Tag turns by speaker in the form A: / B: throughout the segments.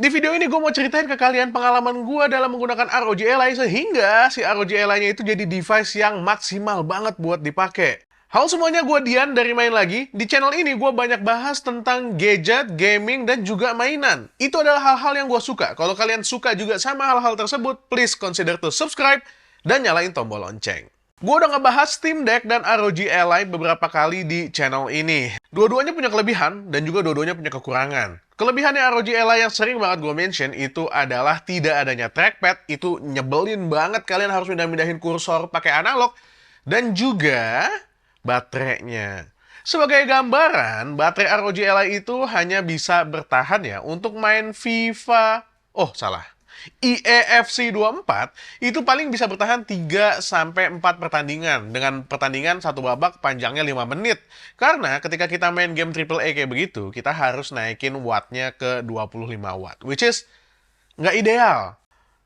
A: Di video ini gue mau ceritain ke kalian pengalaman gue dalam menggunakan ROG Ally sehingga si ROG Ally-nya itu jadi device yang maksimal banget buat dipakai. Halo semuanya, gue Dian dari Main Lagi. Di channel ini gue banyak bahas tentang gadget, gaming, dan juga mainan. Itu adalah hal-hal yang gue suka. Kalau kalian suka juga sama hal-hal tersebut, please consider to subscribe dan nyalain tombol lonceng. Gue udah ngebahas Steam Deck dan ROG Ally beberapa kali di channel ini. Dua-duanya punya kelebihan dan juga dua-duanya punya kekurangan. Kelebihannya ROG Ally yang sering banget gue mention itu adalah tidak adanya trackpad. Itu nyebelin banget, kalian harus pindah-pindahin kursor pakai analog. Dan juga baterainya. Sebagai gambaran, baterai ROG Ally itu hanya bisa bertahan ya untuk main FIFA. Oh, salah. IEFC 24 itu paling bisa bertahan 3-4 pertandingan dengan pertandingan satu babak panjangnya 5 menit. Karena ketika kita main game AAA kayak begitu, kita harus naikin wattnya ke 25 watt, which is nggak ideal.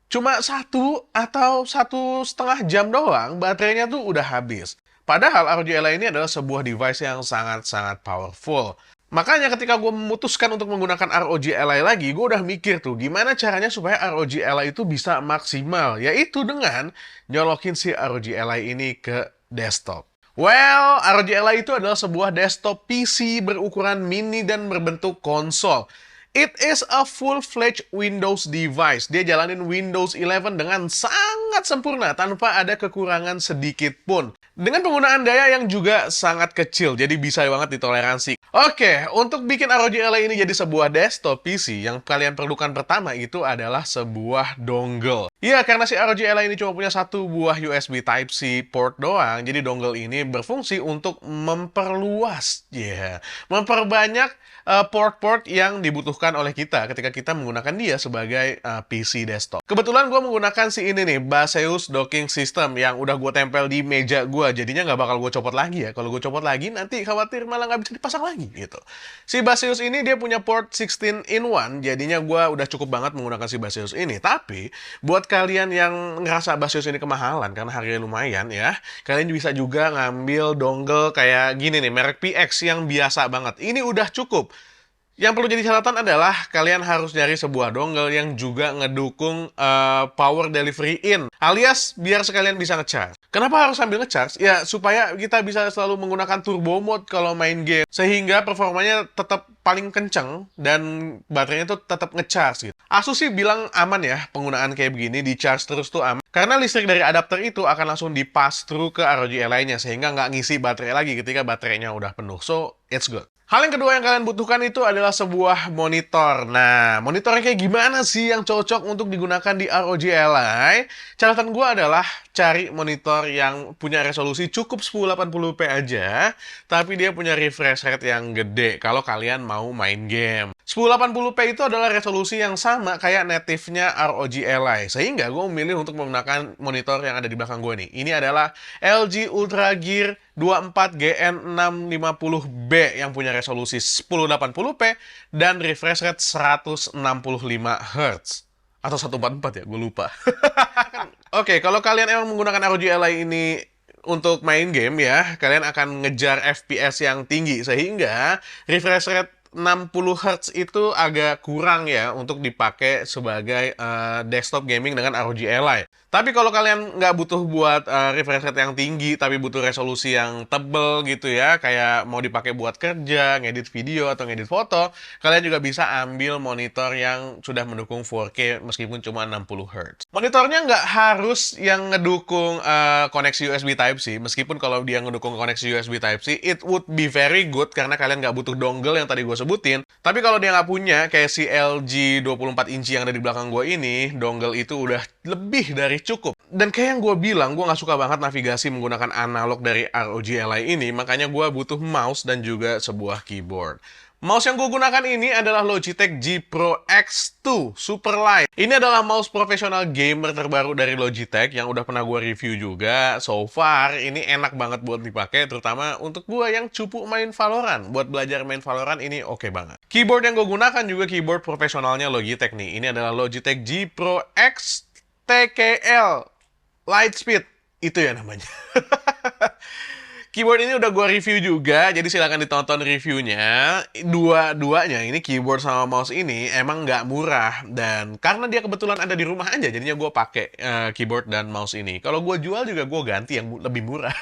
A: Cuma 1 atau 1,5 jam doang, baterainya tuh udah habis. Padahal ROG Ally ini adalah sebuah device yang sangat-sangat powerful. Makanya ketika gue memutuskan untuk menggunakan ROG Ally lagi, gue udah mikir tuh gimana caranya supaya ROG Ally itu bisa maksimal. Yaitu dengan nyolokin si ROG Ally ini ke desktop. Well, ROG Ally itu adalah sebuah desktop PC berukuran mini dan berbentuk konsol. It is a full-fledged Windows device. Dia jalanin Windows 11 dengan sangat sempurna tanpa ada kekurangan sedikit pun. Dengan penggunaan daya yang juga sangat kecil, jadi bisa banget ditoleransi. Oke, untuk bikin ROG Ally ini jadi sebuah desktop PC, yang kalian perlukan pertama itu adalah sebuah dongle. Ya, karena si ROG Ally ini cuma punya satu buah USB Type-C port doang, jadi dongle ini berfungsi untuk memperluas, memperbanyak port-port yang dibutuhkan oleh kita ketika kita menggunakan dia sebagai PC desktop. Kebetulan gue menggunakan si ini nih, Baseus Docking System yang udah gue tempel di meja gue, jadinya nggak bakal gue copot lagi ya. Kalau gue copot lagi nanti khawatir malah nggak bisa dipasang lagi gitu. Si Baseus ini dia punya port 16-in-1, jadinya gue udah cukup banget menggunakan si Baseus ini. Tapi buat kalian yang ngerasa Baseus ini kemahalan karena harganya lumayan ya, kalian bisa juga ngambil dongle kayak gini nih, merek PX yang biasa banget. Ini udah cukup. Yang perlu jadi catatan adalah kalian harus nyari sebuah dongle yang juga ngedukung power delivery in, alias biar sekalian bisa ngecharge. Kenapa harus sambil ngecharge? Ya supaya kita bisa selalu menggunakan turbo mode kalau main game, sehingga performanya tetap paling kenceng dan baterainya tuh tetap ngecharge gitu. Asus sih bilang aman ya penggunaan kayak begini, di charge terus tuh aman. Karena listrik dari adapter itu akan langsung di-pass through ke ROG Ally-nya, sehingga nggak ngisi baterai lagi ketika baterainya udah penuh. So, it's good. Hal yang kedua yang kalian butuhkan itu adalah sebuah monitor. Nah, monitornya kayak gimana sih yang cocok untuk digunakan di ROG Ally? Catatan gue adalah cari monitor yang punya resolusi cukup 1080p aja, tapi dia punya refresh rate yang gede kalau kalian mau main game. 1080p itu adalah resolusi yang sama kayak native-nya ROG Ally, sehingga gue memilih untuk menggunakan monitor yang ada di belakang gue nih. Ini adalah LG Ultra Gear 24GN650B yang punya resolusi 1080p dan refresh rate 165 Hz. Atau 144 ya, gue lupa. Oke, kalau kalian emang menggunakan ROG Ally ini untuk main game ya, kalian akan ngejar FPS yang tinggi, sehingga refresh rate 60 Hz itu agak kurang ya untuk dipakai sebagai desktop gaming dengan ROG Ally. Tapi kalau kalian nggak butuh buat refresh rate yang tinggi, tapi butuh resolusi yang tebel gitu ya, kayak mau dipakai buat kerja, ngedit video, atau ngedit foto, kalian juga bisa ambil monitor yang sudah mendukung 4K meskipun cuma 60 Hz. Monitornya nggak harus yang ngedukung koneksi USB Type-C, meskipun kalau dia ngedukung koneksi USB Type-C, it would be very good karena kalian nggak butuh dongle yang tadi gue sebutin. Tapi kalau dia nggak punya, kayak si LG 24 inci yang ada di belakang gue ini, dongle itu udah lebih dari cukup. Dan kayak yang gue bilang, gue nggak suka banget navigasi menggunakan analog dari ROG Ally ini, makanya gue butuh mouse dan juga sebuah keyboard. Mouse yang gue gunakan ini adalah Logitech G Pro X2 Superlight. Ini adalah mouse profesional gamer terbaru dari Logitech yang udah pernah gue review juga. So far, ini enak banget buat dipakai, terutama untuk gue yang cupu main Valorant. Buat belajar main Valorant ini oke banget. Keyboard yang gue gunakan juga keyboard profesionalnya Logitech nih. Ini adalah Logitech G Pro X TKL Lightspeed. Itu ya namanya. Keyboard ini udah gue review juga, jadi silahkan ditonton reviewnya. Dua-duanya, ini keyboard sama mouse ini emang nggak murah. Dan karena dia kebetulan ada di rumah aja, jadinya gue pakai keyboard dan mouse ini. Kalau gue jual juga gue ganti yang lebih murah.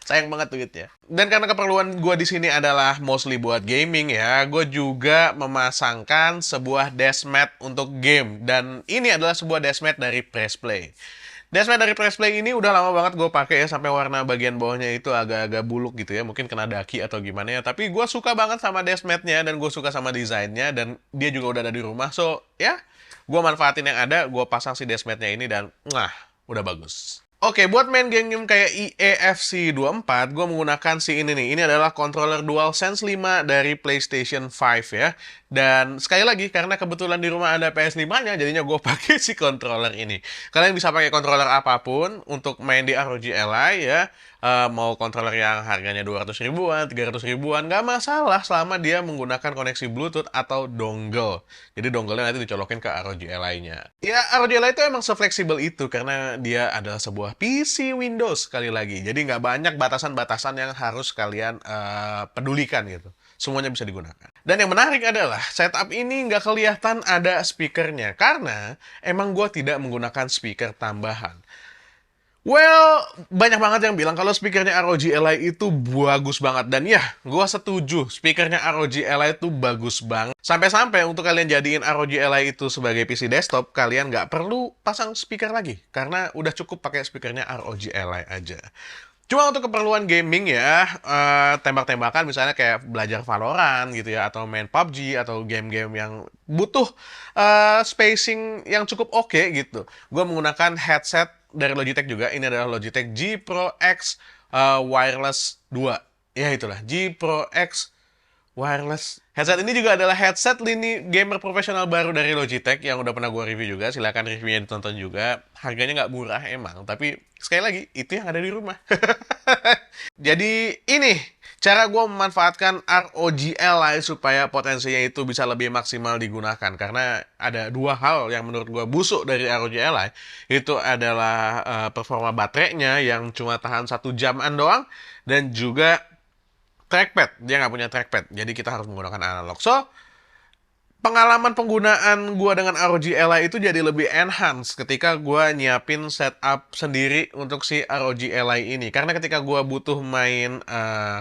A: Sayang banget duitnya. Dan karena keperluan gue di sini adalah mostly buat gaming ya, gue juga memasangkan sebuah deskmat untuk game. Dan ini adalah sebuah deskmat dari Pressplay. Deskmat dari Pressplay ini udah lama banget gue pakai ya, sampai warna bagian bawahnya itu agak-agak buluk gitu ya, mungkin kena daki atau gimana ya. Tapi gue suka banget sama deskmatnya dan gue suka sama desainnya, dan dia juga udah ada di rumah. So ya, gue manfaatin yang ada, gue pasang si deskmatnya ini dan udah bagus. Oke, buat main game-game kayak EAFC 24, gue menggunakan si ini nih. Ini adalah controller DualSense 5 dari PlayStation 5 ya. Dan sekali lagi, karena kebetulan di rumah ada PS5-nya, jadinya gue pakai si controller ini. Kalian bisa pakai controller apapun untuk main di ROG Ally ya. Mau controller yang harganya 200 ribuan, 300 ribuan, nggak masalah selama dia menggunakan koneksi Bluetooth atau dongle. Jadi dongle-nya nanti dicolokin ke ROG Ally-nya. Ya, ROG Ally itu emang se-fleksibel itu karena dia adalah sebuah PC Windows sekali lagi. Jadi nggak banyak batasan-batasan yang harus kalian pedulikan gitu. Semuanya bisa digunakan. Dan yang menarik adalah setup ini nggak kelihatan ada speakernya karena emang gue tidak menggunakan speaker tambahan. Well, banyak banget yang bilang kalau speakernya ROG Ally itu bagus banget. Dan ya, gue setuju, speakernya ROG Ally itu bagus banget. Sampai-sampai untuk kalian jadiin ROG Ally itu sebagai PC desktop, kalian nggak perlu pasang speaker lagi. Karena udah cukup pakai speakernya ROG Ally aja. Cuma untuk keperluan gaming ya, tembak-tembakan misalnya kayak belajar Valorant gitu ya, atau main PUBG, atau game-game yang butuh spacing yang cukup oke gitu. Gue menggunakan headset dari Logitech juga. Ini adalah Logitech G Pro X Wireless 2. Ya itulah, G Pro X Wireless. Headset ini juga adalah headset lini gamer profesional baru dari Logitech yang udah pernah gue review juga. Silahkan reviewnya ditonton juga. Harganya nggak murah emang, tapi sekali lagi, itu yang ada di rumah. Jadi ini cara gue memanfaatkan ROG Ally supaya potensinya itu bisa lebih maksimal digunakan. Karena ada dua hal yang menurut gue busuk dari ROG Ally. Itu adalah performa baterainya yang cuma tahan 1 jaman doang. Dan juga trackpad. Dia nggak punya trackpad. Jadi kita harus menggunakan analog. So, pengalaman penggunaan gue dengan ROG Ally itu jadi lebih enhance ketika gue nyiapin setup sendiri untuk si ROG Ally ini. Karena ketika gue butuh main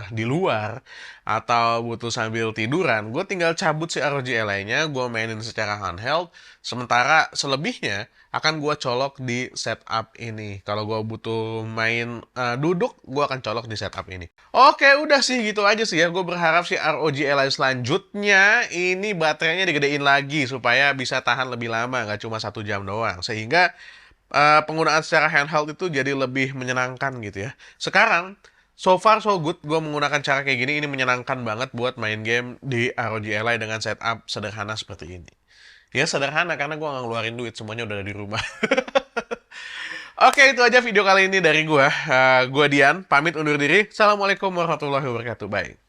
A: di luar atau butuh sambil tiduran, gue tinggal cabut si ROG Ally-nya, gue mainin secara handheld. Sementara selebihnya akan gue colok di setup ini. Kalau gue butuh main duduk, gue akan colok di setup ini. Oke, udah sih gitu aja sih ya. Gue berharap si ROG Ally selanjutnya ini baterainya digedein lagi supaya bisa tahan lebih lama, nggak cuma 1 jam doang. Sehingga penggunaan secara handheld itu jadi lebih menyenangkan gitu ya. Sekarang, so far so good, gue menggunakan cara kayak gini, ini menyenangkan banget buat main game di ROG Ally dengan setup sederhana seperti ini. Ya sederhana karena gue nggak ngeluarin duit, semuanya udah ada di rumah. Oke, itu aja video kali ini dari gue. Gue Dian, pamit undur diri. Assalamualaikum warahmatullahi wabarakatuh. Bye.